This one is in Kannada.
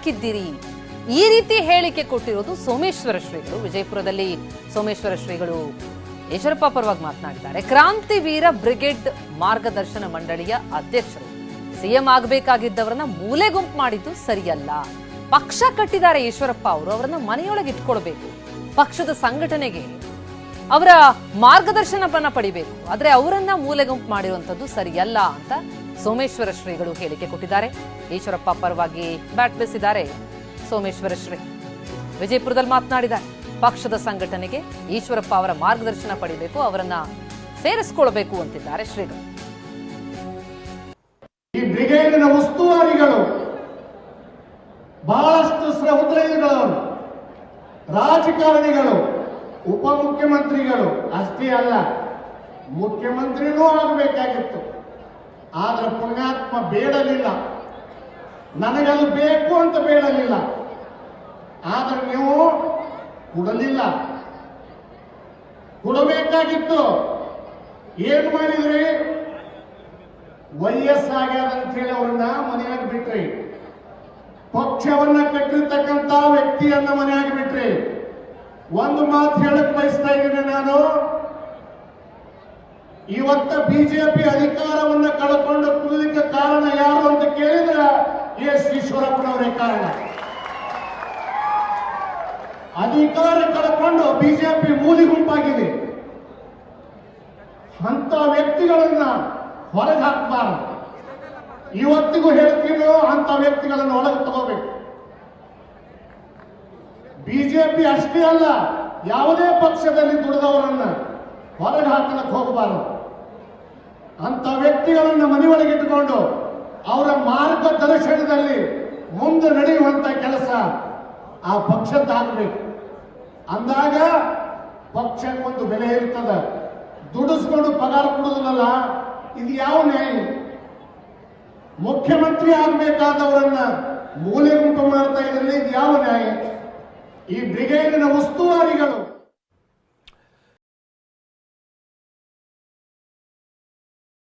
ಕಿದ್ದಿರಿ ಈ ರೀತಿ ಹೇಳಿಕೆ ಕೊಟ್ಟಿರೋದು ಸೋಮೇಶ್ವರ ಶ್ರೀಗಳು. ವಿಜಯಪುರದಲ್ಲಿ ಸೋಮೇಶ್ವರ ಶ್ರೀಗಳು ಈಶ್ವರಪ್ಪ ಪರವಾಗಿ ಮಾತನಾಡಿದ್ದಾರೆ. ಕ್ರಾಂತಿವೀರ ಬ್ರಿಗೇಡ್ ಮಾರ್ಗದರ್ಶನ ಮಂಡಳಿಯ ಅಧ್ಯಕ್ಷರು ಸಿಎಂ ಆಗಬೇಕಾಗಿದ್ದವರನ್ನ ಮೂಲೆ ಗುಂಪು ಮಾಡಿದ್ದು ಸರಿಯಲ್ಲ. ಪಕ್ಷ ಕಟ್ಟಿದ್ದಾರೆ ಈಶ್ವರಪ್ಪ ಅವರು, ಅವರನ್ನ ಮನೆಯೊಳಗೆ ಇಟ್ಕೊಳ್ಬೇಕು. ಪಕ್ಷದ ಸಂಘಟನೆಗೆ ಅವರ ಮಾರ್ಗದರ್ಶನವನ್ನ ಪಡಿಬೇಕು. ಆದ್ರೆ ಅವರನ್ನ ಮೂಲೆ ಗುಂಪು ಮಾಡಿರುವಂತದ್ದು ಸರಿಯಲ್ಲ ಅಂತ ಸೋಮೇಶ್ವರ ಶ್ರೀಗಳು ಹೇಳಿಕೆ ಕೊಟ್ಟಿದ್ದಾರೆ. ಈಶ್ವರಪ್ಪ ಪರವಾಗಿ ಬ್ಯಾಟ್ ಬೀಸಿದ್ದಾರೆ ಸೋಮೇಶ್ವರ ಶ್ರೀ. ವಿಜಯಪುರದಲ್ಲಿ ಮಾತನಾಡಿದ್ದಾರೆ. ಪಕ್ಷದ ಸಂಘಟನೆಗೆ ಈಶ್ವರಪ್ಪ ಅವರ ಮಾರ್ಗದರ್ಶನ ಪಡಿಬೇಕು, ಅವರನ್ನ ಸೇರಿಸಿಕೊಳ್ಳಬೇಕು ಅಂತಿದ್ದಾರೆ ಶ್ರೀಗಳು. ಈ ಬ್ರಿಗೇಡಿನ ಉಸ್ತುವಾರಿಗಳು ಬಹಳಷ್ಟು ಸಹೋದರಗಳು, ರಾಜಕಾರಣಿಗಳು, ಉಪಮುಖ್ಯಮಂತ್ರಿಗಳು ಅಷ್ಟೇ ಅಲ್ಲ, ಮುಖ್ಯಮಂತ್ರಿನೂ ಆಗಬೇಕಾಗಿತ್ತು. ಆದ್ರೆ ಪುಣ್ಯಾತ್ಮ ಬೇಡಲಿಲ್ಲ, ನನಗದು ಬೇಕು ಅಂತ ಬೇಡಲಿಲ್ಲ. ಆದ್ರೆ ನೀವು ಕೊಡಲಿಲ್ಲ, ಕೊಡಬೇಕಾಗಿತ್ತು. ಏನ್ ಮಾಡಿದ್ರಿ? ವಯಸ್ಸಾಗ್ಯಾದಂತ ಹೇಳಿ ಅವ್ರನ್ನ ಮನೆಯಾಗಿ ಬಿಟ್ರಿ. ಪಕ್ಷವನ್ನ ಕಟ್ಟಿರ್ತಕ್ಕಂಥ ವ್ಯಕ್ತಿಯನ್ನ ಮನೆಯಾಗಿ ಬಿಟ್ರಿ. ಒಂದು ಮಾತು ಹೇಳಕ್ ಬಯಸ್ತಾ ಇದ್ದೀನಿ ನಾನು, ಇವತ್ತ ಬಿಜೆಪಿ ಅಧಿಕಾರವನ್ನ ಕಳ್ಕೊಂಡು ಕುದಲಿಕ್ಕೆ ಕಾರಣ ಯಾರು ಅಂತ ಕೇಳಿದ್ರೆ ಎಸ್ ಈಶ್ವರಪ್ಪನವರೇ ಕಾರಣ. ಅಧಿಕಾರ ಕಳ್ಕೊಂಡು ಬಿಜೆಪಿ ಮೂಲಿ ಗುಂಪಾಗಿದೆ. ಅಂತ ವ್ಯಕ್ತಿಗಳನ್ನ ಹೊರಗೆ ಹಾಕಬಾರದು. ಇವತ್ತಿಗೂ ಹೇಳ್ತೀನೋ ಅಂತ ವ್ಯಕ್ತಿಗಳನ್ನು ಒಳಗೆ ತಗೋಬೇಕು. ಬಿಜೆಪಿ ಅಷ್ಟೇ ಅಲ್ಲ, ಯಾವುದೇ ಪಕ್ಷದಲ್ಲಿ ದುಡಿದವರನ್ನ ಹೊರಗೆ ಹಾಕಲಕ್ಕೆ ಹೋಗಬಾರದು. ಅಂತ ವ್ಯಕ್ತಿಗಳನ್ನ ಮನೆಯೊಳಗೆ ಇಟ್ಟುಕೊಂಡು ಅವರ ಮಾರ್ಗದರ್ಶನದಲ್ಲಿ ಮುಂದೆ ನಡೆಯುವಂತ ಕೆಲಸ ಆ ಪಕ್ಷದ್ದಾಗಬೇಕು. ಅಂದಾಗ ಪಕ್ಷಕ್ಕೊಂದು ಬೆಲೆ ಇರ್ತದೆ. ದುಡಿಸ್ಕೊಂಡು ಪಗಾರ ಕೊಡುವುದಿಲ್ಲ, ಇದು ಯಾವ ನ್ಯಾಯ? ಮುಖ್ಯಮಂತ್ರಿ ಆಗಬೇಕಾದವರನ್ನ ಮೂಲೆ ಗುಂಪು ಮಾಡ್ತಾ ಇದ್ರಲ್ಲಿ ಇದು ಯಾವ ನ್ಯಾಯ? ಈ ಬ್ರಿಗೇಡಿನ ಉಸ್ತುವಾರಿಗಳು